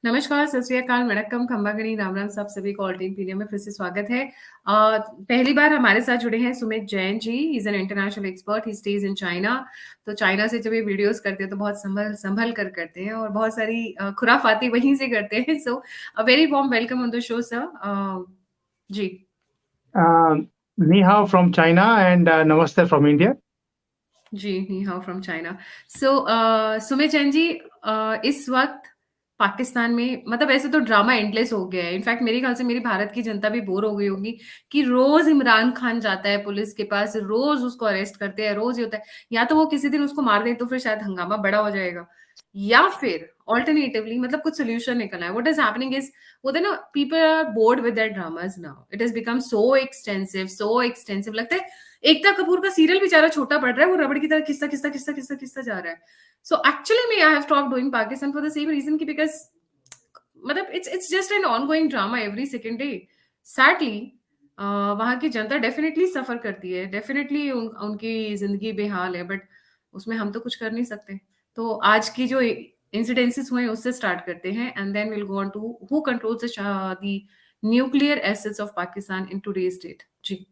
नमस्कार, सत श्री अकाल, वणक्कम, खंबागनी, राम राम साहब सभी को ऑल्टिंग पीडिया में फिर से स्वागत है। पहली बार हमारे साथ जुड़े हैं Sumit Jain ji. He is an international expert, he stays in China. तो चाइना से जब ये वीडियोस करते हैं तो बहुत संभल संभल कर करते हैं और बहुत सारी खुराफाती वहीं से करते हैं। So a very warm welcome on the show sir. जी Ni hao from China and Namaste from India. जी, नी हाउ फ्रॉम चाइना। सो सुमित जैन जी, इस वक्त पाकिस्तान में मतलब ऐसे तो ड्रामा एंडलेस हो गया है। इनफैक्ट मेरे ख्याल से मेरी भारत की जनता भी बोर हो गई होगी कि रोज इमरान खान जाता है पुलिस के पास, रोज उसको अरेस्ट करते हैं, रोज ये होता है। या तो वो किसी दिन उसको मार दे तो फिर शायद हंगामा बड़ा हो जाएगा, या फिर ऑल्टरनेटिवली मतलब कुछ सोल्यूशन निकलना है। व्हाट इज हैपनिंग इज, वो ना, people are bored with that dramas now. It has become so extensive लगता है एकता कपूर का सीरियल बेचारा छोटा पड़ रहा है, वो रबड़ की तरह खिस्सा खिस्सा खिस्सा खिस्सा खिस्सा जा रहा है। सो एक्चुअली में I have stopped doing Pakistan for the same reason की बिकॉज मतलब it's just an ongoing drama every second day. Sadly वहां की जनता डेफिनेटली सफर करती है, डेफिनेटली उनकी जिंदगी बेहाल है, बट उसमें हम तो कुछ कर नहीं सकते। तो आज की जो इंसिडेंसेस हुए हैं उससे स्टार्ट करते हैं and then will go on to who controls the nuclear assets of Pakistan in today's date. जी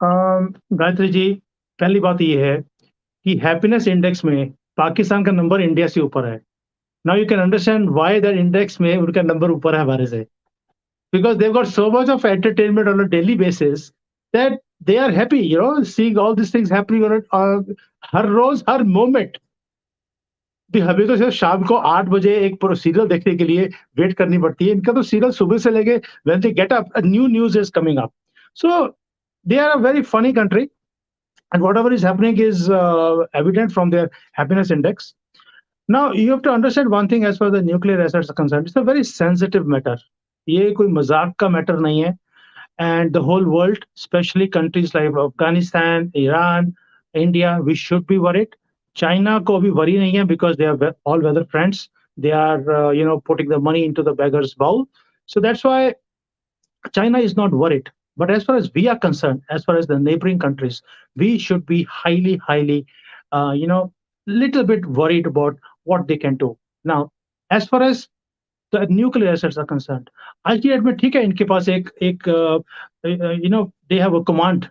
गायत्री जी, पहली बात ये है कि हैप्पीनेस इंडेक्स में पाकिस्तान का नंबर इंडिया से ऊपर है। Now you can understand why that index में उनका नंबर ऊपर है हमारे से, because they got so much of entertainment on a daily basis that they are happy, seeing all this things happening on हर रोज हर मोमेंट। भी हमें तो सिर्फ शाम को 8 बजे एक सीरियल देखने के लिए वेट करनी पड़ती है। इनका तो सीरियल सुबह से लेके when they get up new news is coming up. So they are a very funny country and whatever is happening is evident from their happiness index. Now you have to understand one thing as far as the nuclear assets are concerned. It's a very sensitive matter. ये कोई मजाक का matter नहीं है, and the whole world, especially countries like Afghanistan, Iran, India, we should be worried. China को भी worry नहीं है because they are all weather friends. They are putting the money into the beggar's bowl. So that's why China is not worried. But as far as we are concerned, as far as the neighboring countries, we should be highly, little bit worried about what they can do. Now, as far as the nuclear assets are concerned, आज की date में ठीक है, इनके पास they have a command,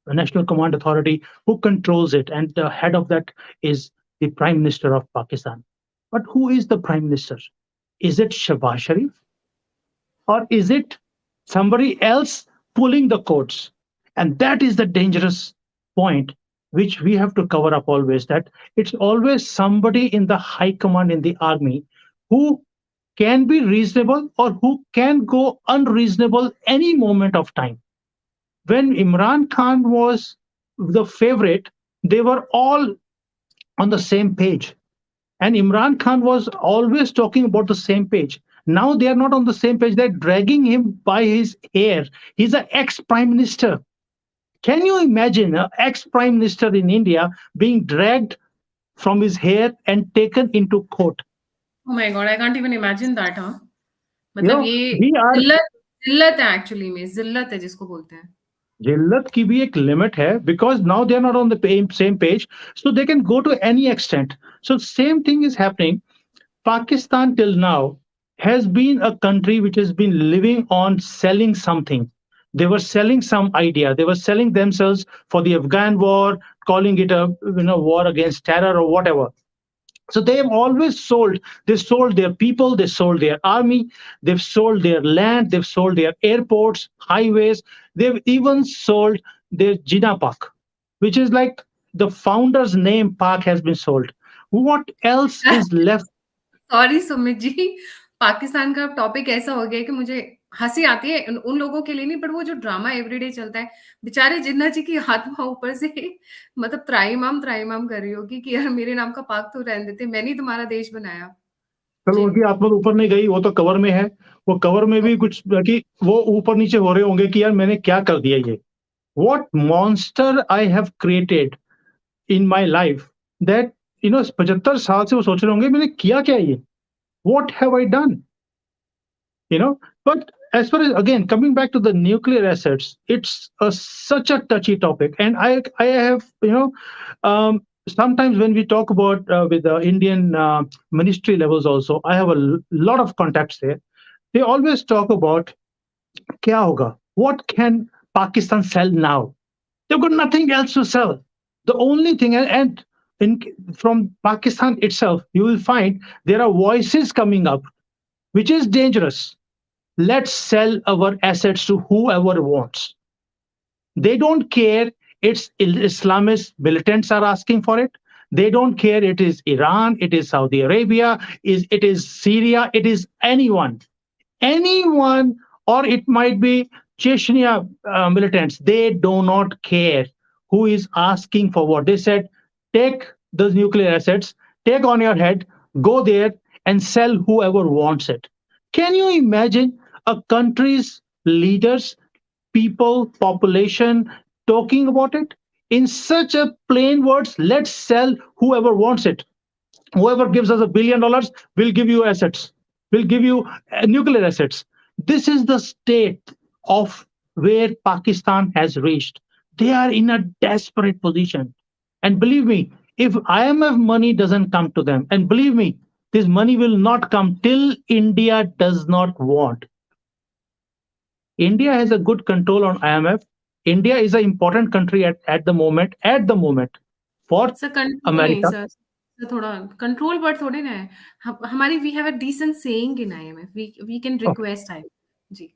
a national command authority who controls it, and the head of that is the Prime Minister of Pakistan. But who is the Prime Minister? Is it Shehbaz Sharif? Or is it somebody else pulling the coats? And that is the dangerous point which we have to cover up always, that it's always somebody in the high command in the army who can be reasonable or who can go unreasonable any moment of time. When Imran Khan was the favorite, they were all on the same page. And Imran Khan was always talking about the same page. Now they are not on the same page. They're dragging him by his hair. He's an ex-prime minister. Can you imagine an ex-prime minister in India being dragged from his hair and taken into court? Oh my God, I can't even imagine that, हाँ। You मतलब know, ये we are जिल्लत जिल्लत है, actually में जिल्लत है जिसको बोलते हैं। जिल्लत की भी एक लिमिट है, because now they are not on the same page, so they can go to any extent. So same thing is happening. Pakistan till now has been a country which has been living on selling something. They were selling some idea. They were selling themselves for the Afghan war, calling it a war against terror or whatever. So they have always sold. They sold their people. They sold their army. They've sold their land. They've sold their airports, highways. They've even sold their Jinnah Pak, which is like the founder's name. Pak has been sold. What else is left? Sorry Sumit ji, Pakistan का topic ऐसा हो गया है कि मुझे हंसी आती है उन लोगों के लिए नहीं, बट वो जो ड्रामा एवरीडे चलता है, बेचारे जिन्ना जी की आत्मा ऊपर से मतलब त्राईमाम कर रही होगी कि यार मेरे नाम का पाक तो रहने देते, मैंने ही तुम्हारा देश बनाया। चलो, जी उनकी आत्मा तो ऊपर नहीं गई, वो तो कवर में है। वो कवर में भी कुछ कि वो ऊपर नीचे हो रहे होंगे कि यार मैंने क्या कर दिया ये। What monster I have created in my life, that 75 साल से वो सोच रहे होंगे मैंने किया क्या ये, what have I done, but as far as, again, coming back to the nuclear assets, it's such a touchy topic, and I have sometimes when we talk about with the Indian ministry levels also, I have a lot of contacts there. They always talk about kya hoga, what can Pakistan sell now? They've got nothing else to sell. The only thing, and in, from Pakistan itself, you will find there are voices coming up, which is dangerous. Let's sell our assets to whoever wants. They don't care. It's Islamist militants are asking for it. They don't care. It is Iran. It is Saudi Arabia. It is Syria. It is anyone, or it might be Chechnya militants. They do not care who is asking for what. They said, take those nuclear assets, take on your head, go there and sell whoever wants it. Can you imagine a country's leaders, people, population talking about it in such a plain words? Let's sell whoever wants it. Whoever gives us $1 billion will give you assets, will give you nuclear assets. This is the state of where Pakistan has reached. They are in a desperate position. And believe me, if IMF money doesn't come to them, and believe me, this money will not come till India does not want. India has a good control on IMF. India is an important country at the moment for sir control नहीं America. Sir, sir थोड़ा control word थोड़ी ना है। हमारी we have a decent saying in IMF, we can Okay, request आई जी।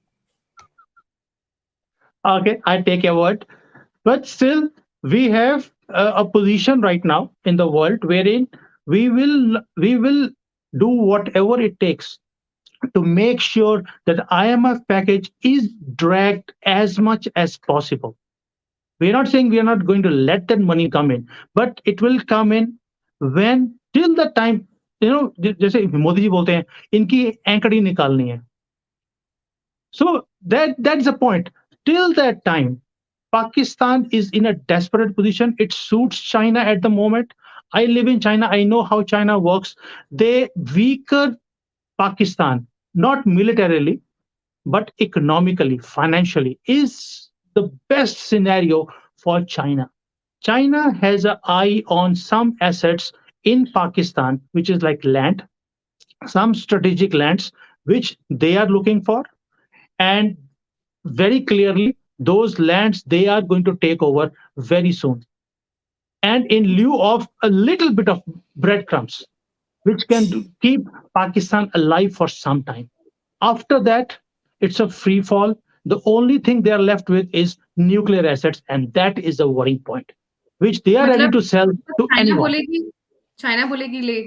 okay, I take your word. But still, we have a position right now in the world wherein we will do whatever it takes to make sure that IMF package is dragged as much as possible. We're not saying we are not going to let that money come in, but it will come in when till the time, जैसे मोदी जी बोलते हैं इनकी एंकड़ी निकालनी है. So that's the point. Till that time, Pakistan is in a desperate position. It suits China at the moment. I live in China. I know how China works. They weaker Pakistan, not militarily, but economically, financially, is the best scenario for China. China has an eye on some assets in Pakistan, which is like land, some strategic lands, which they are looking for. And very clearly, those lands they are going to take over very soon. And in lieu of a little bit of breadcrumbs, which can keep Pakistan alive for some time. After that, it's a free fall. The only thing they are left with is nuclear assets, and that is a worrying point, which they are ready मतलब to sell to China anyone. बोलेगी, China बोलेगी ले।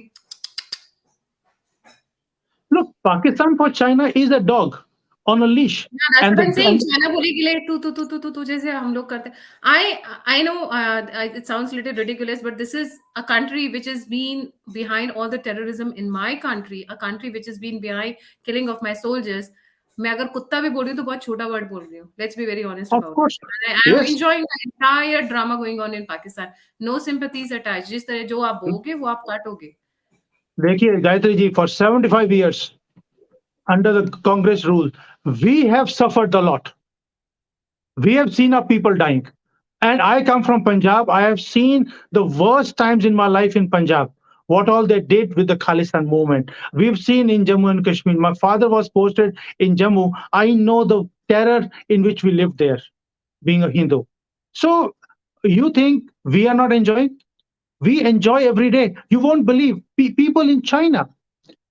Look, Pakistan for China is a dog on a leash, Yeah, that's and what I'm saying. the China बोलेगी ले तू जैसे हम लोग करते हैं। I know it sounds a little ridiculous, but this is a country which has been behind all the terrorism in my country, a country which has been behind killing of my soldiers. मैं अगर कुत्ता भी बोल रही हूँ तो बहुत छोटा वर्ड बोल रही हूँ. Let's be very honest of about it. course, And I am yes. enjoying the entire drama going on in Pakistan. No sympathies attached. जिस तरह जो आप बोगे वो आप काटोगे. देखिए Gayatri ji, for 75 years under the Congress rule, we have suffered a lot. We have seen our people dying. And I come from Punjab. I have seen the worst times in my life in Punjab, what all they did with the Khalistan movement. We've seen in Jammu and Kashmir. My father was posted in Jammu. I know the terror in which we lived there, being a Hindu. So you think we are not enjoying? We enjoy every day. You won't believe people in China.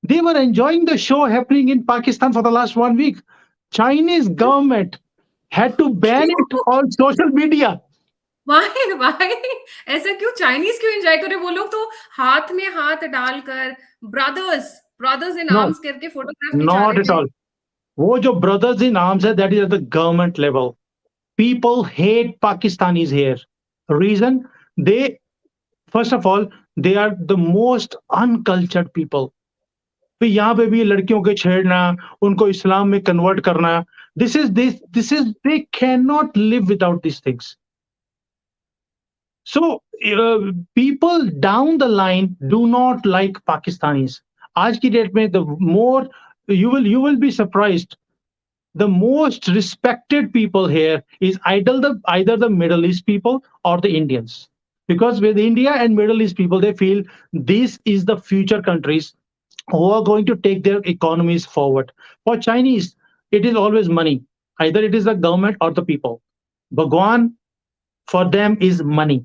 They were enjoying the show happening in Pakistan for the last 1 week. Chinese government had to ban it क्यों? on social media. Why ऐसा क्यों? Chinese क्यों enjoy करे? वो लोग तो हाथ में हाथ डालकर brothers brothers in No, arms करके फोटोग्राफ खिंचा not रहे at थे। all. वो जो brothers in arms है, that is at the government level. People hate Pakistanis here. Reason? They, first of all, they are the most uncultured people. तो यहाँ पे भी लड़कियों के छेड़ना, उनको इस्लाम में कन्वर्ट करना, this is they cannot live without these things. So people down the line do not like Pakistanis. आज की डेट में the more you will be surprised. The most respected people here is either the Middle East people or the Indians. because with India and Middle East people, they feel this is the future countries who are going to take their economies forward. For Chinese, it is always money. Either it is the government or the people. Bhagwan for them is money,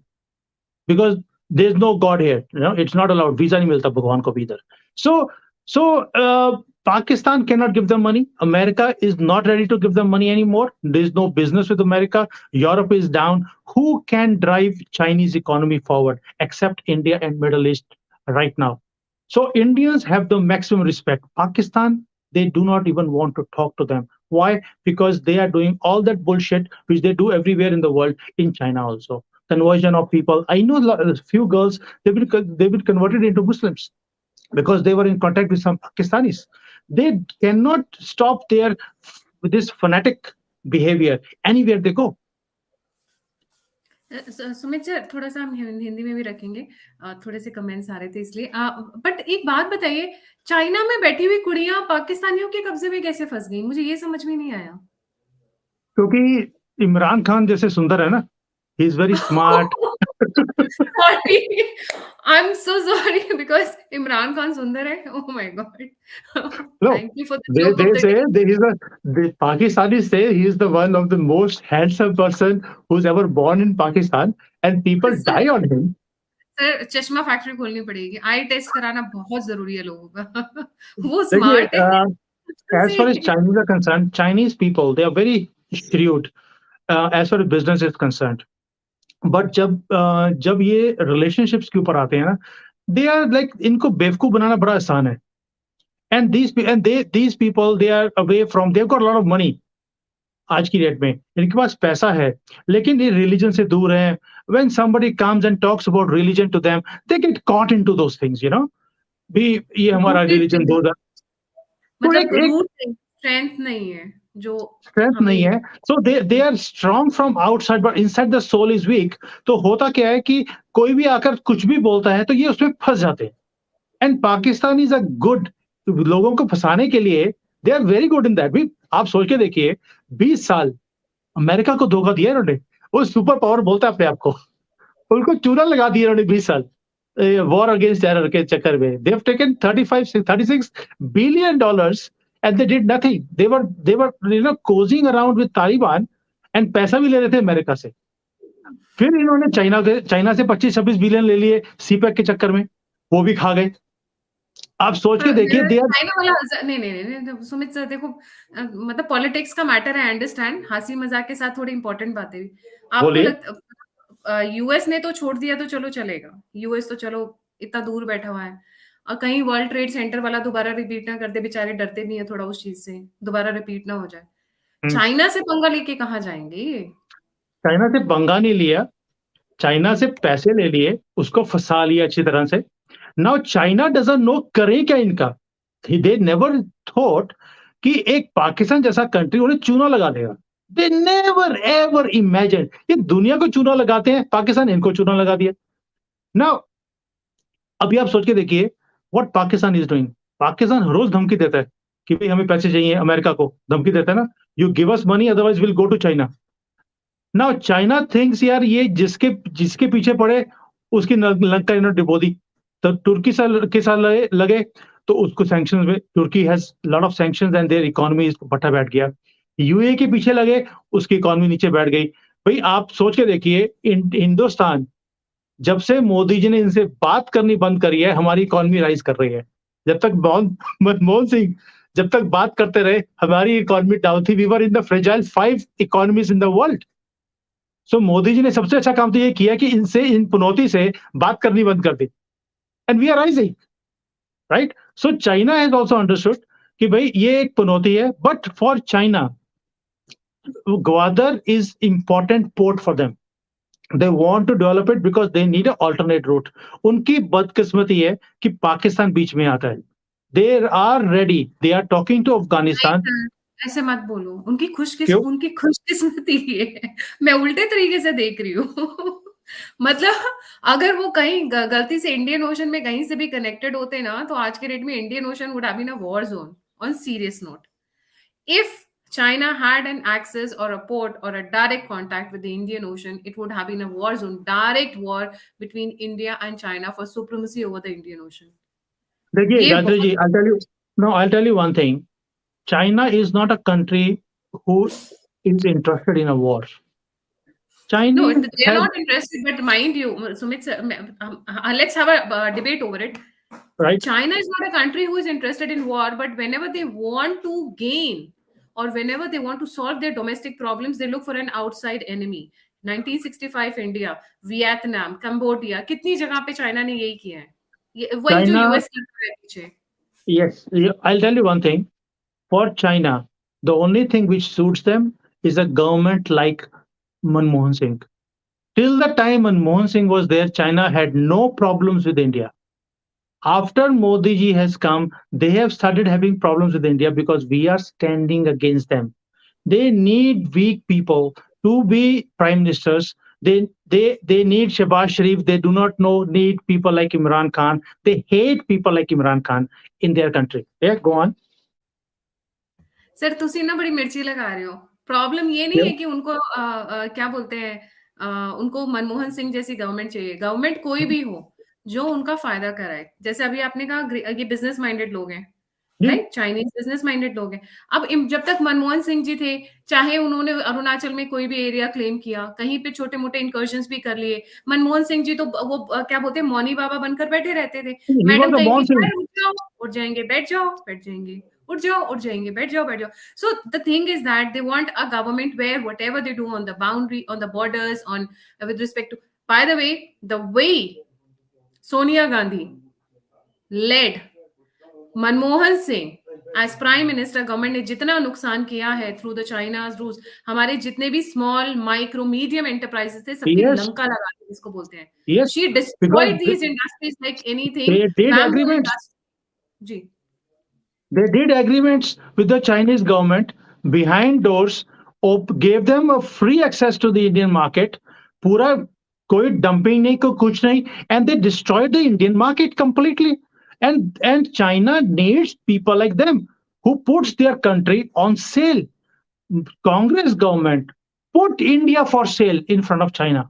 because there's no God here. You know, it's not allowed. Visa nahi milta Bhagwan ko bhi idhar. So Pakistan cannot give them money. America is not ready to give them money anymore. There's no business with America. Europe is down. Who can drive Chinese economy forward except India and Middle East right now? So Indians have the maximum respect. Pakistan, they do not even want to talk to them. Why? Because they are doing all that bullshit which they do everywhere in the world, in China also. Conversion of people. I know a few girls, they've been converted into Muslims because they were in contact with some Pakistanis. They cannot stop their this fanatic behavior anywhere they go. Sumit sir, थोड़ा सा हम हिंदी में भी रखेंगे, थोड़े से comments आ रहे थे इसलिए, बट एक बात बताइए, चाइना में बैठी हुई कुड़ियां पाकिस्तानियों के कब्जे में कैसे फंस गई? मुझे ये समझ में नहीं आया। क्योंकि इमरान खान जैसे सुंदर है ना, he is very smart. Sorry, I'm so sorry because Imran Khan सुंदर है। Oh my God. No, Thank you for the they joke they of the say day. that the Pakistanis say he is the one of the most handsome person who's ever born in Pakistan, and people sir, die on him. Sir चश्मा factory खोलनी पड़ेगी। आई test कराना बहुत जरूरी है लोगों का। वो देखिए, स्मार्ट है as far as से। Chinese are concerned, Chinese people, they are very shrewd as far as business is concerned. But जब ये रिलेशनशिप्स के ऊपर आते हैं ना, दे आर लाइक, इनको बेवकूफ बनाना बड़ा आसान है। And these people they are away from, they got lot of money. आज की डेट में इनके पास पैसा है, लेकिन ये रिलीजन से दूर है। When somebody comes and talks about religion to them, they get caught into those things, you know, भी ये हमारा रिलीजन रूटेड, दो। तो मतलब एक एक रूट स्ट्रेंथ नहीं है जो स्ट्रेंथ हमें। नहीं है। So they are strong from outside but inside the soul is weak. तो होता क्या है कि कोई भी आकर कुछ भी बोलता है तो ये उसमें फंस जाते हैं। And Pakistan is a good, लोगों को फंसाने के लिए they are very good in that भी। आप सोच के देखिए, 20 साल अमेरिका को धोखा दिया इन्होंने। वो सुपर पावर बोलता है अपने आप को, उनको चूना लगा दिया इन्होंने 20 साल वॉर अगेंस्ट टेरर के चक्कर में। They have taken 35-36 billion dollars and they did nothing. They were you know causing around with Taliban, and पैसा भी ले रहे थे अमेरिका से। फिर इन्होंने चाइना से 25-26 बिलियन ले लिए सीपैक के चक्कर में, वो भी खा गए। आप सोच के देखिए, दे आर। चाइना वाला नहीं नहीं नहीं नहीं, सुमित सर देखो, मतलब पॉलिटिक्स का मैटर है, अंडरस्टैंड, हंसी मजाक के साथ थोड़ी इंपॉर्टेंट बातें भी। आपको बोलिए। यूएस ने तो छोड़ दिया तो चलो चलेगा, यूएस तो चलो इतना दूर बैठा हुआ है, और कहीं वर्ल्ड ट्रेड सेंटर वाला दोबारा रिपीट ना कर दे, बेचारे डरते भी हैं थोड़ा उस चीज से, दोबारा रिपीट ना हो जाए। चाइना से पंगा लेके कहाँ जाएंगे ये? चाइना से पंगा नहीं लिया, चाइना से पैसे ले लिए, उसको फंसा लिया अच्छी तरह से। नाउ चाइना डजंट नो करें क्या इनका। दे नेवर थॉट कि एक पाकिस्तान जैसा कंट्री उन्हें चूना लगा देगा। They never ever imagine. ये दुनिया को चूना लगाते हैं, पाकिस्तान इनको चूना लगा दिया। नाउ अभी आप सोच के देखिए what Pakistan is doing. Pakistan रोज धमकी देता है कि भाई हमें पैसे चाहिए, अमेरिका को धमकी देता है ना, you give us money otherwise will go to China. Now China thinks यार ये जिसके जिसके पीछे पड़े उसकी लंका इन्होंने डिबो दी। तो तुर्की के साथ लगे तो उसको सैंक्शंस में, Turkey has lot of sanctions and their economy पट्टा बैठ गया। यूए के पीछे लगे, उसकी इकोनॉमी नीचे बैठ गई। भाई आप सोच के देखिए, हिंदुस्तान जब से मोदी जी ने इनसे बात करनी बंद करी है, हमारी इकोनॉमी राइज कर रही है। जब तक मनमोहन सिंह जब तक बात करते रहे, हमारी इकोनॉमी डाउन थी। We were in the fragile 5 economies in the world. So Modi ji ने सबसे अच्छा काम तो ये किया कि इनसे, इन पुनौती से बात करनी बंद कर दी, and we are rising, right. So China has also understood कि भाई ये एक पुनौती है, but for China Gwadar is important port for them. They want to develop it because they need a alternate route. उनकी बदकिस्मती है कि पाकिस्तान बीच में आता है। They are ready, they are talking to नहीं अफगानिस्तान। सर, ऐसे मत बोलो, क्यों? उनकी खुशकिस्मती ये है, मैं उल्टे तरीके से देख रही हूँ। मतलब अगर वो कहीं गलती से इंडियन ओशन में कहीं से भी कनेक्टेड होते ना, तो आज के डेट में Indian ocean would have been a war zone. On serious note, if China had an access or a port or a direct contact with the Indian Ocean, it would have been a war zone, direct war between India and China for supremacy over the Indian Ocean. देखिए ये गायत्री बहुत जी, I'll tell you one thing. China is not a country who is interested in a war. no, Chinese they are have, not interested. But mind you, Sumit, sir, let's have a debate over it. right? China is not a country who is interested in war, but whenever they want to gain or whenever they want to solve their domestic problems, they look for an outside enemy. 1965 India, Vietnam, Cambodia, कितनी जगह पे China ने यही किया है. वही जो China, US कर रहा है पीछे. yes, I'll tell you one thing. For China, the only thing which suits them is a government like Manmohan Singh. Till the time Manmohan Singh was there, China had no problems with India. After Modi ji has come, they have started having problems with India because we are standing against them. They need weak people to be prime ministers. They need Shehbaz Sharif. They do not need people like Imran Khan. They hate people like Imran Khan in their country. Yeah, go on. Sir ਤੁਸੀਂ ना बड़ी मिर्ची लगा रहे हो. Problem ये नहीं Yeah. है कि उनको क्या बोलते हैं, उनको मनमोहन सिंह जैसी गवर्नमेंट चाहिए. गवर्नमेंट कोई भी हो जो उनका फायदा कराए. जैसे अभी आपने कहा ये बिजनेस माइंडेड लोग हैं, Yeah. Right? Chinese business minded लोग हैं. अब जब तक मनमोहन सिंह जी थे, चाहे उन्होंने अरुणाचल में कोई भी एरिया क्लेम किया, कहीं पे छोटे मोटे इंकर्जन्स भी कर लिए, मनमोहन सिंह जी तो वो क्या बोलते हैं, मौनी बाबा बनकर बैठे रहते थे. He was मैडम a कहीं भी born जाए, singer. उठ जाओ उठ जाएंगे, बैठ जाओ बैठ जाएंगे, उठ जाओ उठ जाएंगे, बैठ जाओ बैठ जाओ. So the thing is that they want a government where whatever they do on the boundary, on the borders, on with respect to. By the way Sonia Gandhi led Manmohan Singh as prime minister, government ने जितना नुकसान किया है through the China's rules, हमारे जितने भी small micro medium enterprises थे सबकी Yes, लंका लगा दी, जिसको बोलते हैं. yes, she because destroyed these industries like anything. they did bamboo agreements. Industry. जी. They did agreements with the Chinese government behind doors, gave them a free access to the Indian market. पूरा कोई dumping नहीं, कोई कुछ नहीं, and they destroyed the Indian market completely. And China needs people like them who puts their country on sale. Congress government put India for sale in front of China.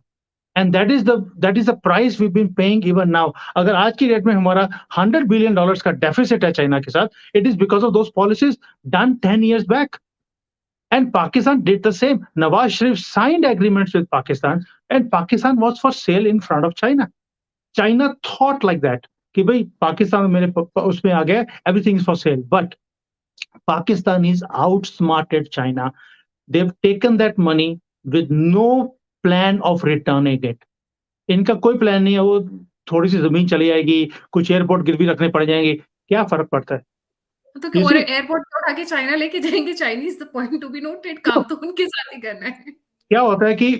And that is the price we've been paying even now. अगर आज की date में हमारा $100 billion का deficit है China के साथ, it is because of those policies done 10 years back. And Pakistan did the same. Nawaz Sharif signed agreements with Pakistan, and Pakistan was for sale in front of China. China thought like that कि भाई पाकिस्तान मेरे उसमें आ गया, everything is for sale. But Pakistan is outsmarted China. They've taken that money with no plan of returning it. इनका कोई plan नहीं है, वो थोड़ी सी जमीन चली जाएगी, कुछ एयरपोर्ट गिरवी रखने पड़ जाएंगे, क्या फर्क पड़ता है? तो You और see, एयरपोर्ट पे उठा के चाइना लेके जाएंगे Chinese, the point to be noted. काम तो उनके साथ ही करना है. क्या होता है कि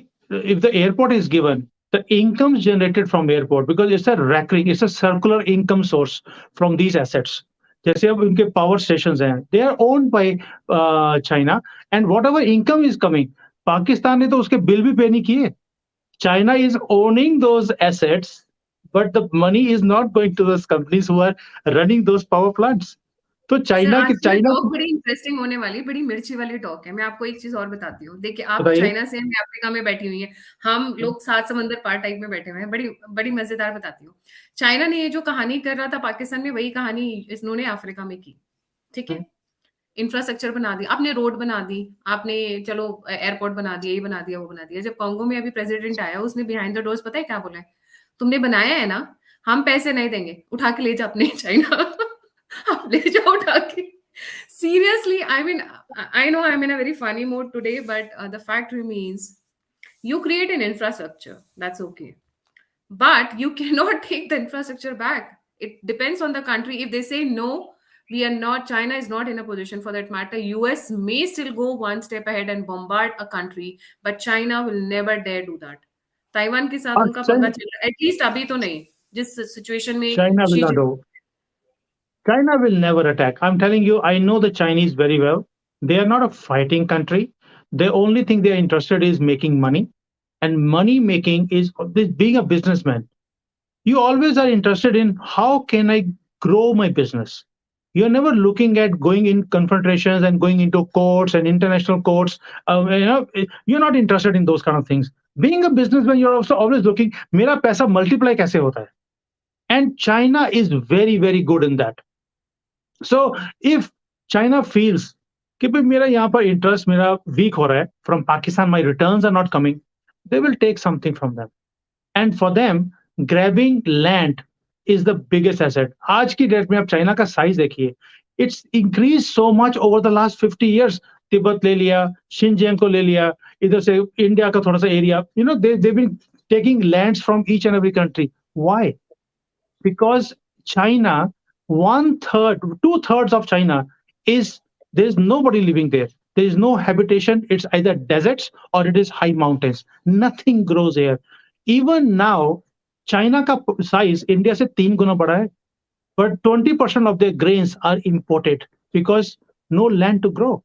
if the airport is given, the incomes generated from airport, because it's a recurring, it's a circular income source from these assets. जैसे अब उनके पावर स्टेशंस हैं, they are owned by China, and whatever income is coming, Pakistan ने तो उसके bill भी पे नहीं किए. China is owning those assets, but the money is not going to those companies who are running those power plants. तो sir China आज की की चाइना टॉक बड़ी इंटरेस्टिंग होने वाली, बड़ी मिर्ची वाली टॉक है. मैं आपको एक चीज और बताती हूँ. देखिए, आप बताइए. चाइना से हैं, मैं अफ्रीका में बैठी हुई है, हम लोग सात समंदर पार टाइप में बैठे हुए हैं. बड़ी बड़ी मजेदार बताती हूँ. चाइना ने ये जो कहानी कर रहा था पाकिस्तान में, वही कहानी इन्होंने अफ्रीका में की. ठीक है, इंफ्रास्ट्रक्चर बना दी आपने, रोड बना दी आपने, चलो एयरपोर्ट बना दिया, ये बना दिया वो बना दिया. जब कांगो में अभी प्रेसिडेंट आया, उसने बिहाइंड द डोर्स पता है क्या बोला है? तुमने बनाया है ना, हम पैसे नहीं देंगे, उठा के ले जा अपने चाइना. आप ले जाओ उठा के. Seriously, I mean, I know I'm in a very funny mood today, but the fact remains, you create an infrastructure, that's okay. But you cannot take the infrastructure back. It depends on the country. If they say no, we are not, China is not in a position for that matter. US may still go one step ahead and bombard a country, but China will never dare do that. Taiwan के साथ उनका पंगा चल रहा है, at least अभी तो नहीं, जिस सिचुएशन में China will she. not do. China will never attack. I'm telling you, I know the Chinese very well. They are not a fighting country. The only thing they are interested is making money. And money making is being a businessman. You always are interested in how can I grow my business? You're never looking at going in confrontations and going into courts and international courts. You're not interested in those kind of things. Being a businessman, you're also always looking, मेरा पैसा multiply कैसे होता है? And China is very, very good in that. So if China feels कि भाई मेरा यहाँ पर interest मेरा weak हो रहा है from Pakistan, my returns are not coming, they will take something from them. And for them, grabbing land is the biggest asset. आज की डेट में आप चाइना का साइज देखिए, it's increased so much over the last 50 years. Tibet ले लिया, Xinjiang को ले लिया, इधर से इंडिया का थोड़ा सा area, they've been taking lands from each and every country. Why? Because China, one third, two-thirds of China is, there's nobody living there. There is no habitation. It's either deserts or it is high mountains. Nothing grows here. Even now, China का size India से 3 गुना बड़ा है, but 20% of their grains are imported because no land to grow.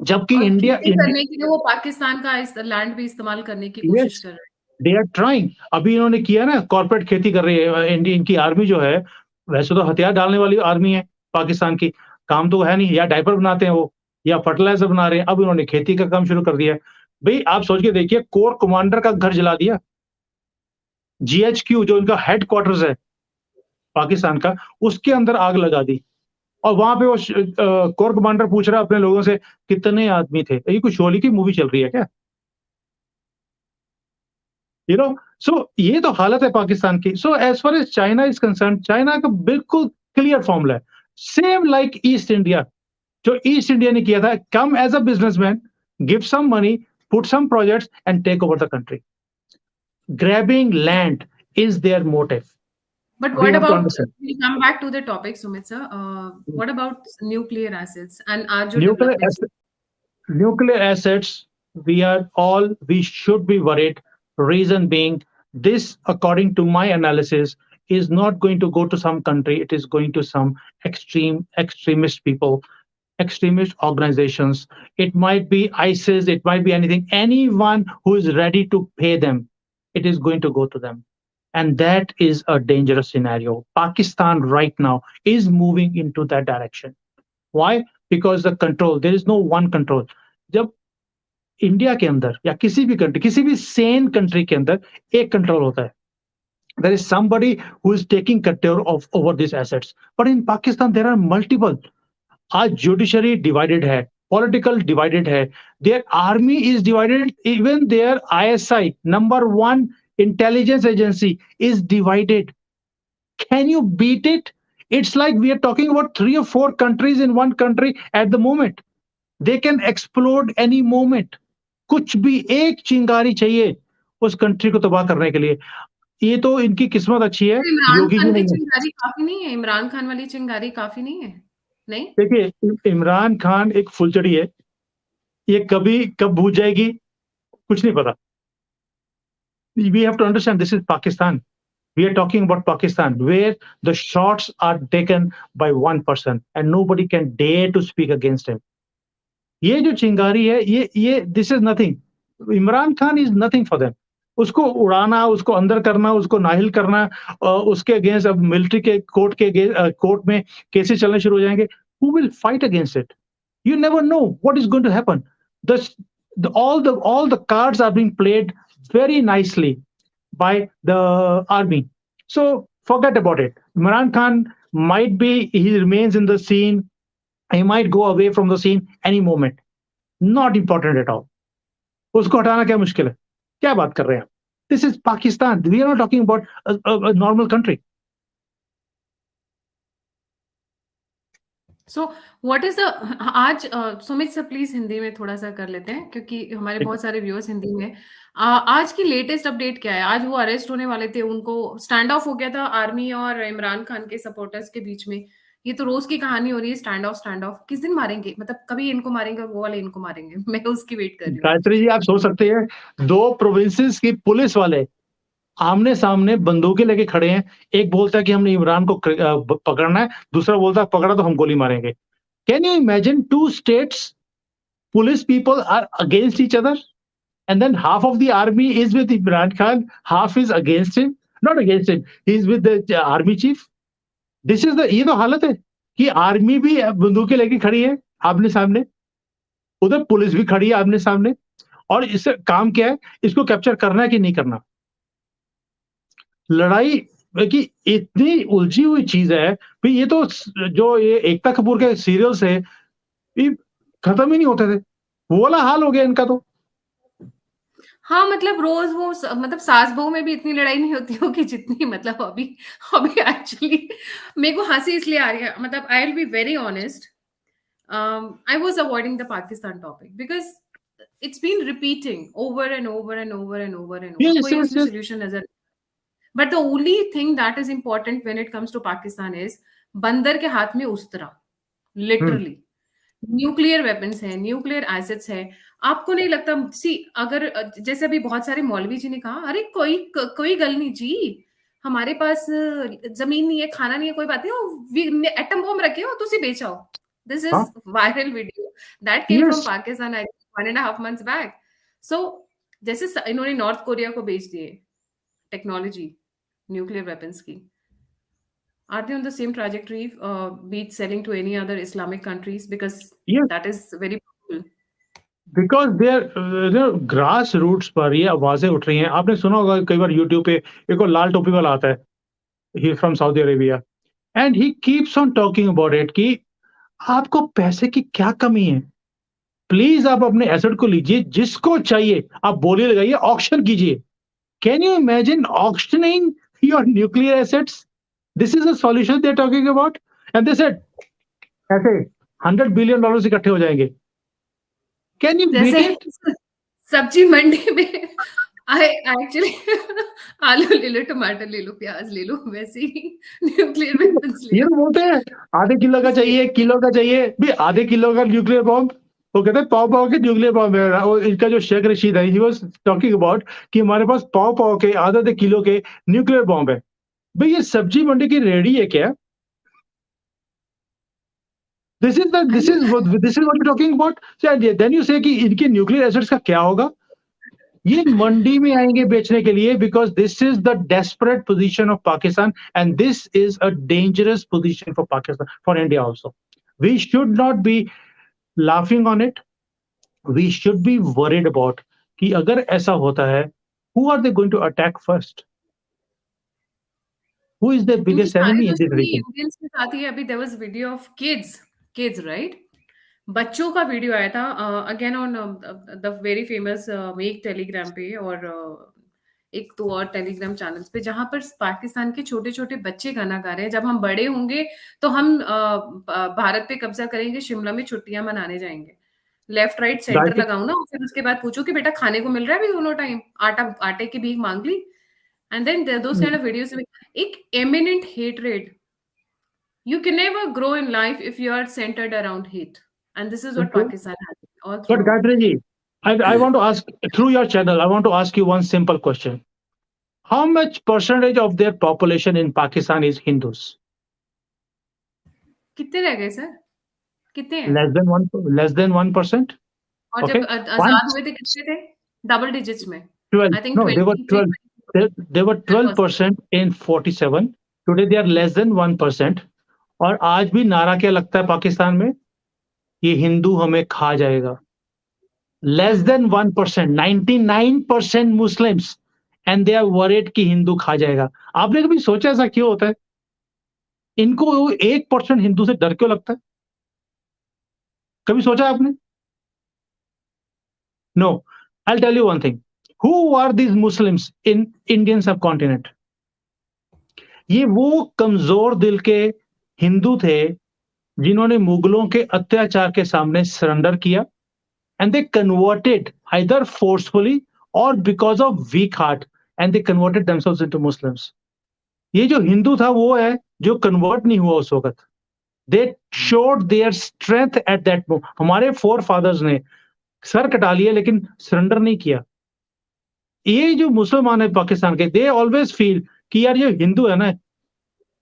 जबकि और India खेती करने के लिए वो पाकिस्तान का लैंड भी इस्तेमाल करने की कोशिश yes, कर रहे हैं। they are trying. अभी इन्होंने किया ना, कॉर्पोरेट खेती कर रही है इनकी आर्मी जो है, वैसे तो हथियार डालने वाली आर्मी है पाकिस्तान की, काम तो है नहीं, या डायपर बनाते हैं वो या फर्टिलाइजर बना रहे हैं, अब इन्होंने खेती का काम शुरू कर दिया। भाई आप सोच के देखिए, कोर कमांडर का घर जला दिया, जीएचक्यू जो इनका हेडक्वार्टर्स है पाकिस्तान का, उसके अंदर आग लगा दी, और वहां पे वो कोर कमांडर पूछ रहा है अपने लोगों से कितने आदमी थे। ये कुछ शोले की मूवी चल रही है क्या? सो ये तो हालत है पाकिस्तान की। So as far as China is concern, China का बिल्कुल क्लियर फॉर्मूला है, सेम लाइक ईस्ट इंडिया। जो ईस्ट इंडिया ने किया था, come as a businessman, give some money, put some projects and take over the country. Grabbing land is their motive. But We what have to about, understand. we come back to the topic, Sumit sir. What about nuclear assets and our जो Nuclear developments? nuclear assets, we should be worried. Reason being, this, according to my analysis, is not going to go to some country. It is going to some extremist people, extremist organizations. It might be ISIS. It might be anything. Anyone who is ready to pay them, it is going to go to them. And that is a dangerous scenario. Pakistan right now is moving into that direction. Why? Because the control, there is no one control. जब India के अंदर या किसी भी country, किसी भी Sen country के अंदर एक कंट्रोल होता है, there is somebody who is taking control of over these assets. But in Pakistan there are multiple. आज जुडिशरी डिवाइडेड है, पॉलिटिकल डिवाइडेड है, their army is divided, even their ISI, number one intelligence agency, is divided. Can you beat it? It's like we are talking about 3 or 4 countries in one country at the moment. They can explode any moment. कुछ भी एक चिंगारी चाहिए उस country को तबाह करने के लिए। ये तो इनकी किस्मत अच्छी है, इमरान योगी जी खान की नहीं है। चिंगारी काफी नहीं है? इमरान खान वाली चिंगारी काफी नहीं है? नहीं? देखिए, इमरान खान एक फुलझड़ी है, ये कभी कब बुझ जाएगी कुछ नहीं पता। We have to understand this is Pakistan. We are talking about Pakistan, where the shots are taken by one person and nobody can dare to speak against him. ये जो चिंगारी है, ये this is nothing. Imran Khan is nothing for them. उसको उड़ाना, उसको अंदर करना, उसको नाहिल करना, उसके अगेंस्ट अब मिलिट्री के कोर्ट में केसेस चलने शुरू हो जाएंगे। Who will fight against it? You never know what is going to happen. All the cards are being played very nicely by the army. So forget about it. Imran Khan might be, he remains in the scene. He might go away from the scene any moment. Not important at all. उसको हटाना क्या मुश्किल है? क्या बात कर रहे हैं आप? This is Pakistan. We are not talking about a normal country. So what is the आज सुमित सर प्लीज हिंदी में थोड़ा सा कर लेते हैं क्योंकि हमारे बहुत सारे व्यूअर्स हिंदी में हैं। आज की लेटेस्ट अपडेट क्या है? आज वो अरेस्ट होने वाले थे, उनको स्टैंड ऑफ हो गया था आर्मी और इमरान खान के सपोर्टर्स के बीच में। ये तो रोज की कहानी हो रही है, स्टैंड ऑफ। किस दिन मारेंगे? मतलब कभी इनको मारेंगे और वो वाले इनको मारेंगे। मैं उसकी वेट कर रही हूँ आज। गायत्री जी, आप सोच सकते हैं, 2 प्रोविंसेस की पुलिस वाले आमने सामने बंदूकें लेके खड़े हैं। एक बोलता है कि हमने इमरान को पकड़ना है, दूसरा बोलता है पकड़ा तो हम गोली मारेंगे। Can you imagine 2 states, police people are against each other, and then half of the army is with Imran Khan, half is against him, not against him, he's with the army chief. This is the, ये तो हालत है। कि army भी बंदूकें लेके खड़ी है आमने सामने, उधर पुलिस भी खड़ी है आमने सामने, और इससे काम क्या है, इसको कैप्चर करना है कि नहीं करना। लड़ाई कि इतनी उलझी हुई चीज है, फिर ये तो जो ये एकता कपूर के सीरियल्स है, ये खत्म ही नहीं होते थे, वो वाला हाल हो गया इनका तो। हाँ, मतलब रोज़ वो मतलब सास-बहू में भी इतनी लड़ाई नहीं होती होगी जितनी मतलब अभी अभी एक्चुअली मेरे को हँसी इसलिए आ रही है, मतलब I will be very honest, I was avoiding the Pakistan topic because it's been repeating over and over and over and over and over. Yes कोई यस उसमें यस। सॉल्यूशन नज़र, but the only thing that is important when it comes to Pakistan is बंदर के हाथ में उस्तरा, literally. Nuclear weapons हैं, nuclear assets हैं। आपको नहीं लगता सी अगर जैसे अभी बहुत सारे मौलवी जी ने कहा, "अरे कोई गल नहीं जी, हमारे पास ज़मीन नहीं है, खाना नहीं है, कोई बात नहीं, वी एटम बॉम्ब रखे हो, तुसी बेच आओ।" दिस हाँ, is viral video that came from yes. Pakistan I think 1 and a half months back. So जैसे इन्होंने नॉर्थ कोरिया को बेच दिए टेक्नोलॉजी, न्यूक्लियर वेपन्स की। Are they on the same trajectory, be it selling to any other Islamic countries? Because yes, that is very powerful. Because they are grass roots पर ये आवाज़ें उठ रही हैं। आपने सुना होगा कई बार यूट्यूब पे एक और लाल टोपी वाला आता है, he is from Saudi Arabia, and he keeps on talking about it कि आपको पैसे की क्या कमी है? प्लीज़ आप अपने एसेट को लीजिए, जिसको चाहिए आप बोली लगाइए, ऑक्शन कीजिए। Can you imagine auctioning your nuclear assets? This is the solution they are talking about, and they said ऐसे $100 बिलियन इकट्ठे हो जाएँगे। कैन यू बीट जैसे इट? सब्जी मंडी में आई एक्चुअली आलू ले लो, टमाटर ले लो, प्याज ले लो, वैसे ही न्यूक्लियर वेपन्स ले ये लो। तो बोलते हैं आधे किलो का सेम। चाहिए, किलो का चाहिए, भी आधे किलो का न्यूक्लियर बॉम्ब, वो कहते हैं पाव-पाव के न्यूक्लियर बॉम्ब है। और इनका जो शेख रशीद है, ही वाज़ टॉकिंग अबाउट कि हमारे पास पाव-पाव के, आधे-आधे किलो के न्यूक्लियर बॉम्ब है। भई ये सब्जी मंडी की रेहड़ी है क्या? I mean this is what you talking about? Then you say कि इनके न्यूक्लियर एसिड्स का क्या होगा? ये मंडी में आएँगे बेचने के लिए, because this is the desperate position of Pakistan, and this is a dangerous position for Pakistan, for India also. We should not be laughing on it. We should be worried about कि अगर ऐसा होता है, who are they going to attack first? Who is their क्योंकि biggest शायद enemy in this उसमें region? Indians के साथ ही अभी there was video of kids, kids right? बच्चों का वीडियो आया था again on the very famous make Telegram पे और एक तो और टेलीग्राम चैनल्स पे जहाँ पर पाकिस्तान के छोटे-छोटे बच्चे गाना गा रहे हैं, जब हम बड़े होंगे तो हम भारत पे कब्जा करेंगे, शिमला में छुट्टियाँ मनाने जाएँगे। लेफ्ट, राइट, सेंटर गायत्री लगाऊँ ना और फिर उसके बाद पूछूँ कि बेटा खाने को मिल रहा है अभी दोनों टाइम? आटे की भीख माँग ली? And then those kind of videos में एक imminent hatred, you can never grow in life if you are centered around hate. And this is what बिल्कुल। Pakistan has all But throughout. Gayatri ji, I want to ask, through your channel, I want to ask you one simple question. How much percentage of their population in Pakistan is Hindus? कितने रह गए sir? कितने हैं? Less than 1, less than 1%? और जब Okay. आज़ाद Once हुए थे कितने थे? डबल डिजिट्स में। 12, I think no, they were 12. 23 They were that was 12% in 47. Today they are less than 1%. और आज भी नारा क्या लगता है पाकिस्तान में? ये हिंदू हमें खा जाएगा। Less than 1%, 99% Muslims, and they are worried कि हिंदू खा जाएगा। आपने कभी सोचा ऐसा क्यों होता है? इनको 1% हिंदू से डर क्यों लगता है? कभी सोचा है आपने? No. I'll tell you one thing. Who are these Muslims in Indian subcontinent? ये वो कमजोर दिल के हिंदू थे जिन्होंने मुगलों के अत्याचार के सामने सरेंडर किया, and they converted either forcefully or because of weak heart, and they converted themselves into Muslims. ये जो हिंदू था वो है जो कन्वर्ट नहीं हुआ उस वक्त। They showed their strength at that moment. हमारे फोर फादर्स ने सर कटा लिए लेकिन सरेंडर नहीं किया। ये जो मुसलमान है पाकिस्तान के, दे ऑलवेज फील कि यार ये हिंदू है ना,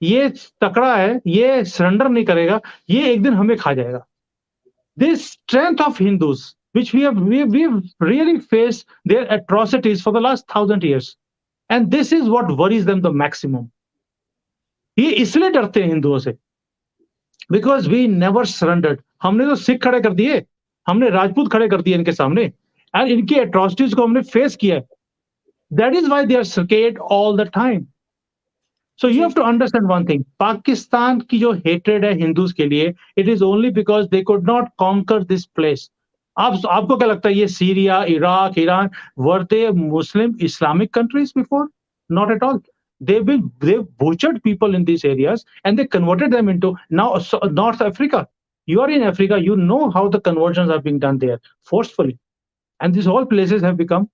ये तकड़ा है, ये सरेंडर नहीं करेगा, ये एक दिन हमें खा जाएगा। This strength of Hindus, which we have really faced their atrocities for the last 1,000 years, and this is what worries them the maximum. ये इसलिए डरते हैं हिंदुओं से। Because we never surrendered. हमने तो सिख खड़े कर दिए, हमने राजपूत खड़े कर दिए इनके सामने, एंड इनकी एट्रोसिटीज को हमने फेस किया. That is why they are scared all the time. So you have जी, to understand one thing, Pakistan की जो हेट्रेड है हिंदूज के लिए, it is only because they could not conquer this place. आप आपको क्या लगता है ये Syria, Iraq, Iran, were they Muslim Islamic countries before? Not at all. They've butchered people in these areas and they converted them into now North Africa. You are in Africa, you know how the conversions are being done there forcefully, and these all places have become,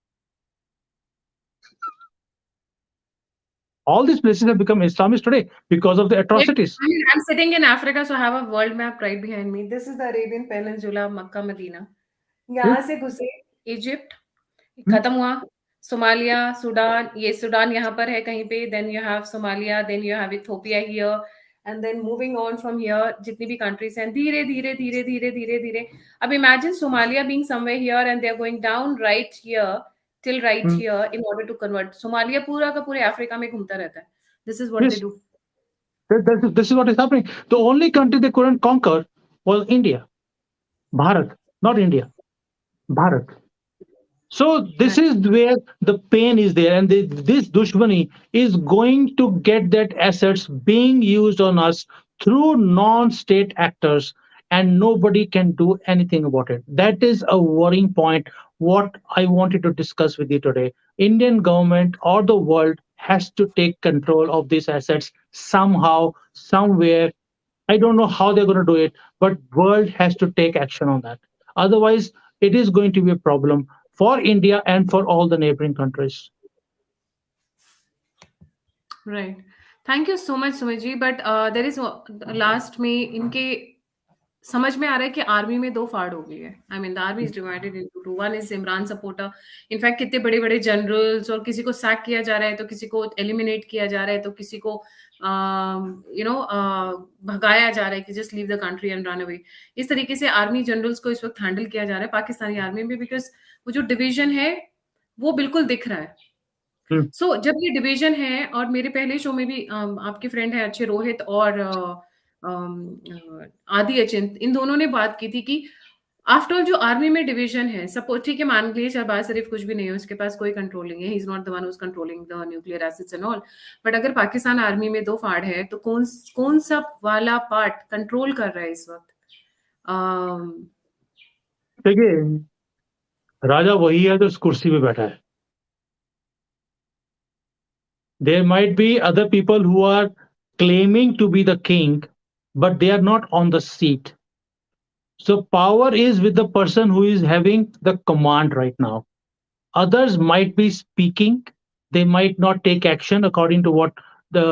all these places have become Islamist today because of the like, atrocities. I mean, I'm sitting in Africa, so I have a world map right behind me. This is the Arabian Peninsula, Makkah, Medina. Yeah. यहाँ से घुसे Egypt, खत्म हुआ, Somalia, Sudan, ये Sudan यहाँ पर है कहीं पे, then you have Somalia, then you have Ethiopia here, and then moving on from here जितनी भी कंट्रीज हैं, धीरे धीरे धीरे धीरे धीरे धीरे, अब imagine Somalia being somewhere here and they are going down right here till right Hmm. Here in order to convert. Somalia पूरा का पूरे अफ्रीका में घूमता रहता है. This is what they Yes, do. this is what is happening. The only country they couldn't conquer was India, Bharat, not India, Bharat. So this is where the pain is there, and this dushmani is going to get that assets being used on us through non-state actors, and nobody can do anything about it. That is a worrying point. What I wanted to discuss with you today: Indian government or the world has to take control of these assets somehow, somewhere. I don't know how they're going to do it, but world has to take action on that. Otherwise, it is going to be a problem for India and for all the neighboring countries. Right. Thank you so much Sumit ji. But there is last में इनके समझ में आ रहा है कि army में दो फाड़ हो गई है. I mean the army is divided into two. One is Imran supporter. In fact कितने बड़े बड़े जनरल्स, और किसी को सैक किया जा रहा है तो किसी को एलिमिनेट किया जा रहा है तो किसी को भगाया जा रहा है कि just leave the country and run away. इस तरीके से आर्मी जनरल्स को इस वक्त हैंडल किया जा रहा है पाकिस्तानी आर्मी में, बिकॉज वो जो डिवीजन है वो बिल्कुल दिख रहा है. Hmm. सो जब ये डिवीजन है, और मेरे पहले शो में भी आपके फ्रेंड है अच्छे रोहित और आदि अचिंत, इन दोनों ने बात की थी कि आफ्टर ऑल जो आर्मी में डिवीजन है, सपोज ठीक है मान लीजिए शहबाज शरीफ कुछ भी नहीं है, उसके पास कोई कंट्रोल नहीं है, he is not the one who is controlling the nuclear assets and all. But अगर पाकिस्तान आर्मी में दो फाड़ है तो कौन कौन सा वाला पार्ट कंट्रोल कर रहा है इस वक्त? देखिए, राजा वही है जो उस कुर्सी पे बैठा है. There might be other people who are claiming to be the king, but they are not on the seat. So power is with the person who is having the command right now. Others might be speaking, they might not take action according to what the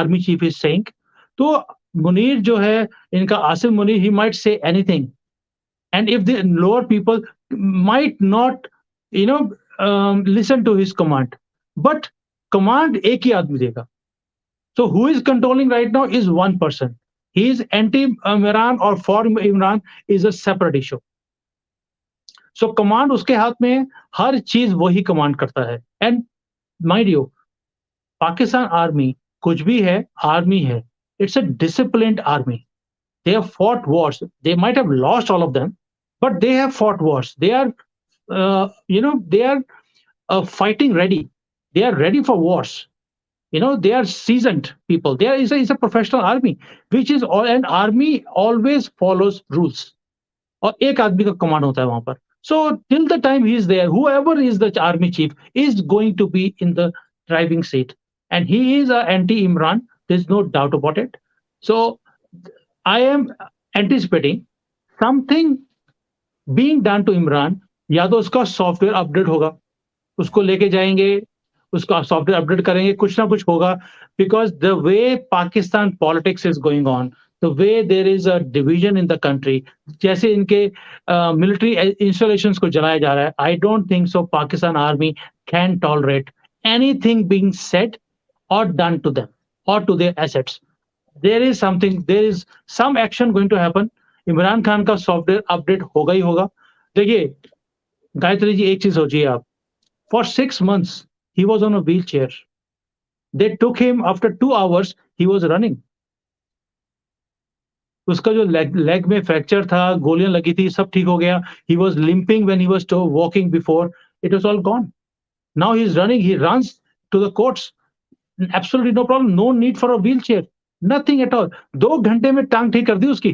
army chief is saying. So Munir जो है इनका Asim Munir, he might say anything, and if the lower people might not, listen to his command, but command एक ही आदमी देगा. So who is controlling right now is one person. He is anti-Imran or for Imran is a separate issue. So command उसके हाथ में है, हर चीज वही command करता है. And mind you, Pakistan army कुछ भी है, आर्मी है. It's a disciplined army. They have fought wars. They might have lost all of them, but they have fought wars. They are, they are fighting ready. They are ready for wars. They are seasoned people. There is a professional army, which is all, an army always follows rules. और एक आदमी का command होता है वहां पर. So till the time he is there, whoever is the army chief is going to be in the driving seat, and he is a anti-Imran. There's no doubt about it. So I am anticipating something being done to Imran. या तो उसका software update होगा, उसको लेके जाएंगे, उसका software update करेंगे, कुछ ना कुछ होगा. Because the way Pakistan politics is going on, the way there is a division in the country, जैसे इनके मिलिट्री इंस्टॉलेशंस को जलाया जा रहा है, I don't think so Pakistan army can tolerate anything being said or done to them or to their assets. There is some action going to happen. Imran Khan का software update होगा ही होगा. देखिए गायत्री जी, एक चीज सोचिए आप, for 6 months he was on a wheelchair. They took him after 2 hours, he was running. उसका जो लेग में फ्रैक्चर था, गोलियां लगी थी, सब ठीक हो गया. He was limping when he was walking before. It was all gone. Now he is running, he runs to the courts. Absolutely no problem, no need for a wheelchair, nothing at all. 2 घंटे में टांग ठीक कर दी उसकी.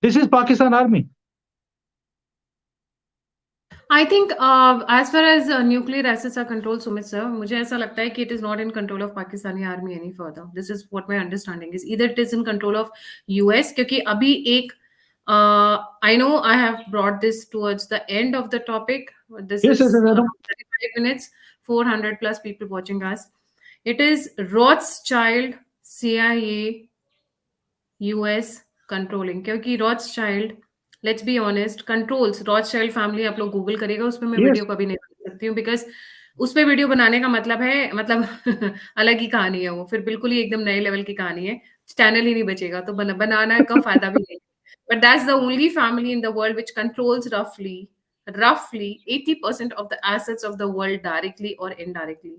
This is Pakistan army. I think as far as nuclear assets are control, Sumit sir, मुझे ऐसा लगता है कि it is not in control of Pakistani army any further. This is what my understanding is. Either it is in control of US, क्योंकि अभी एक I know I have brought this towards the end of the topic. This Yes, is yes, yes, I know. Around 35 minutes, 400 plus people watching us. It is Rothschild, CIA, US controlling, क्योंकि Rothschild, let's be honest, controls Rothschild family. आप लोग Google करेगा, उस पे मैं Yes. Video कभी नहीं बना सकती हूँ, बिकॉज उस पे वीडियो बनाने का मतलब है, मतलब अलग ही कहानी है वो, फिर बिल्कुल ही एकदम नए लेवल की कहानी है. चैनल ही नहीं बचेगा, तो बनाना का फायदा भी नहीं. But that's the only family in the world which controls roughly 80% of the assets of the world directly or indirectly.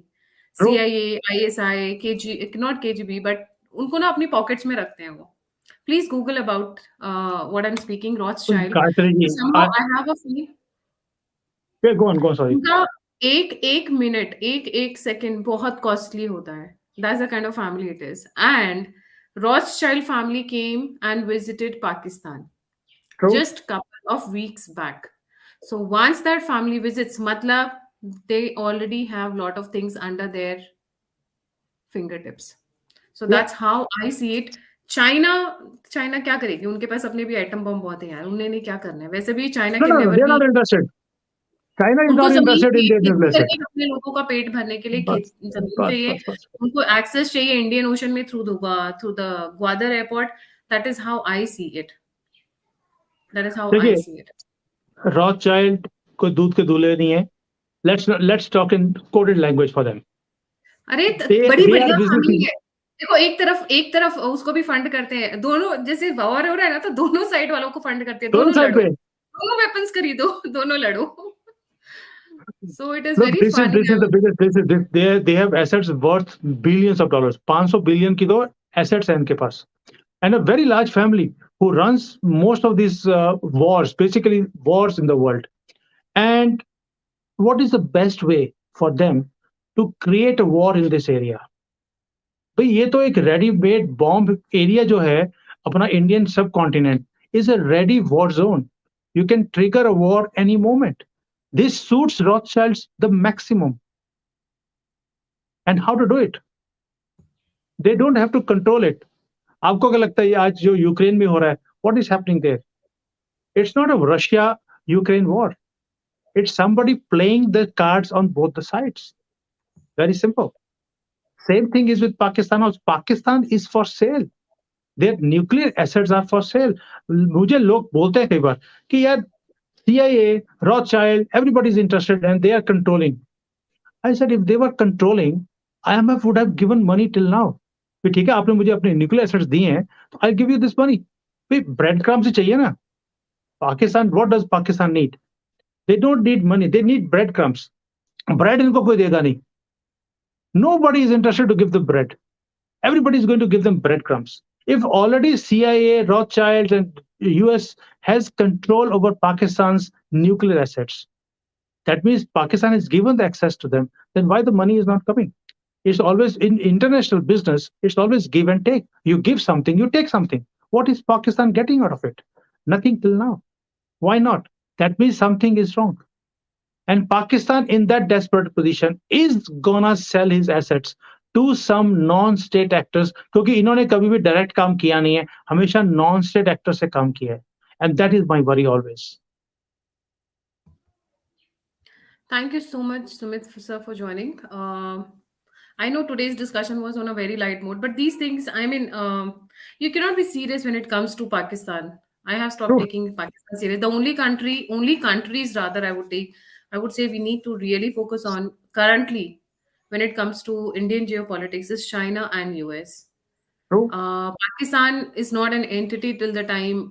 True. CIA, ISI, KG, not KGB, but उनको ना अपनी पॉकेट्स में रखते हैं वो. Please Google about what I'm speaking, Rothschild. Gayatri ji, Somehow I have a feeling yeah, go on, sorry. उनका एक एक मिनट, एक एक सेकंड बहुत कॉस्टली होता है. That's the kind of family it is. And Rothschild family came and visited Pakistan True. just couple of weeks back. So once that family visits, matlab they already have lot of things under their fingertips. So Yeah. that's how I see it. China China क्या करेगी? उनके पास अपने भी atom bomb बहुत है यार, उन्होंने क्या करना है? वैसे भी China No, can no, no, never they are be. not interested. China is उनको not जमीन interested in चाहिए, their खेती nuclear करके assets. अपने लोगों का पेट भरने के लिए बस, जमीन बस, चाहिए. बस, बस. उनको एक्सेस चाहिए इंडियन ओशन में through the Gwadar airport. That is how I see it. That is how I देखिए, सी इट. रॉथचाइल्ड कोई दूध के दूल्हे नहीं है. Let's talk in coded language for them. अरे बड़ी They are बढ़िया फैमिली business. है. देखो, एक तरफ उसको भी फंड करते हैं, दोनों जैसे वॉर हो रहा है ना, तो दोनों साइड वालों को फंड करते हैं, दोनों दोनों साइड लड़ो, पे. दोनों वेपन्स खरीदो, दोनों लड़ो. So it is Look, very this is funny. this is the biggest. They have assets worth billions of dollars. 500 billion की तो assets हैं इनके पास. And a very large family who runs most of these wars, basically wars in the world. And what is the best way for them to create a war in this area? भाई ये तो एक readymade bomb area जो है, अपना Indian subcontinent is a ready war zone. You can trigger a war any moment. This suits Rothschilds the maximum. And how to do it? They don't have to control it. आपको क्या लगता है आज जो Ukraine में हो रहा है, what is happening there? It's not a Russia Ukraine war. It's somebody playing the cards on both the sides. Very simple. Same thing is with Pakistan. Also, Pakistan is for sale. Their nuclear assets are for sale. मुझे लोग बोलते हैं कई बार कि यार CIA, Rothschild, everybody is interested and they are controlling. I said if they were controlling, IMF would have given money till now. कि ठीक है, आपने मुझे अपने न्यूक्लियर एसेट्स दिए हैं, तो I'll give you this money. भाई ब्रेड क्रम्स ही चाहिए ना. Pakistan, what does Pakistan need? They don't need money. They need bread crumbs. Bread इनको कोई देगा नहीं. Nobody is interested to give the bread. Everybody is going to give them breadcrumbs. If already CIA, Rothschilds, and US has control over Pakistan's nuclear assets, that means Pakistan has given the access to them. Then why the money is not coming? It's always in international business. It's always give and take. You give something, you take something. What is Pakistan getting out of it? Nothing till now. Why not? That means something is wrong. And Pakistan, in that desperate position, is gonna sell his assets to some non-state actors, क्योंकि इन्होंने कभी भी direct काम किया नहीं है, हमेशा non-state actor से काम किया है. And that is my worry always. Thank you so much, Sumit sir, for joining. I know today's discussion was on a very light mood, but these things, I mean, you cannot be serious when it comes to Pakistan. I have stopped True, taking Pakistan serious. The only countries rather I would say we need to really focus on currently when it comes to Indian geopolitics is China and US. true. Pakistan is not an entity till the time,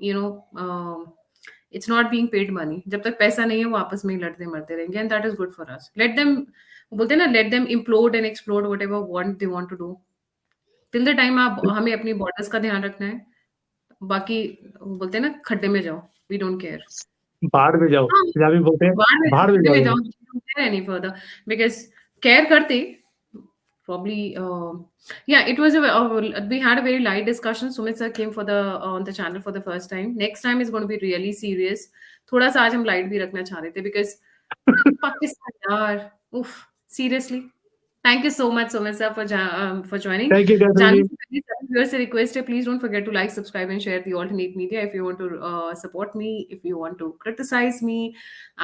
it's not being paid money. जब तक पैसा नहीं है, वो आपस में ही लड़ते मरते रहेंगे, and that is good for us. Let them, बोलते हैं ना, let them implode and explode whatever want they want to do. Till the time आप हमें अपनी borders का ध्यान रखना है. बाकी बोलते हैं ना खड्डे में जाओ, वी डोंट केयर। भाड़ में जाओ, हाँ, पंजाबी बोलते हैं, बाद में भाड़ में खड्डे जाओ में यार। जाओ, we don't care any further because care करते probably yeah, it was we had a very light discussion. Sumit sir came for the on the channel for the first time. Next time is going to be really serious. थोड़ा सा आज हम light भी रखना चाह रहे थे because Pakistan यार, oof, seriously. Thank you so much, Sumit sir, for joining. Thank you Catherine Channel जी। से पहले सभी viewers से request है, please don't forget to like, subscribe, and share the alternate media. If you want to support me, if you want to criticize me,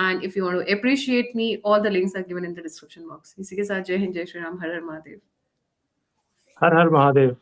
and if you want to appreciate me, all the links are given in the description box. इसी के साथ जय हिंद, जय श्री राम, हर हर महादेव। हर हर महादेव।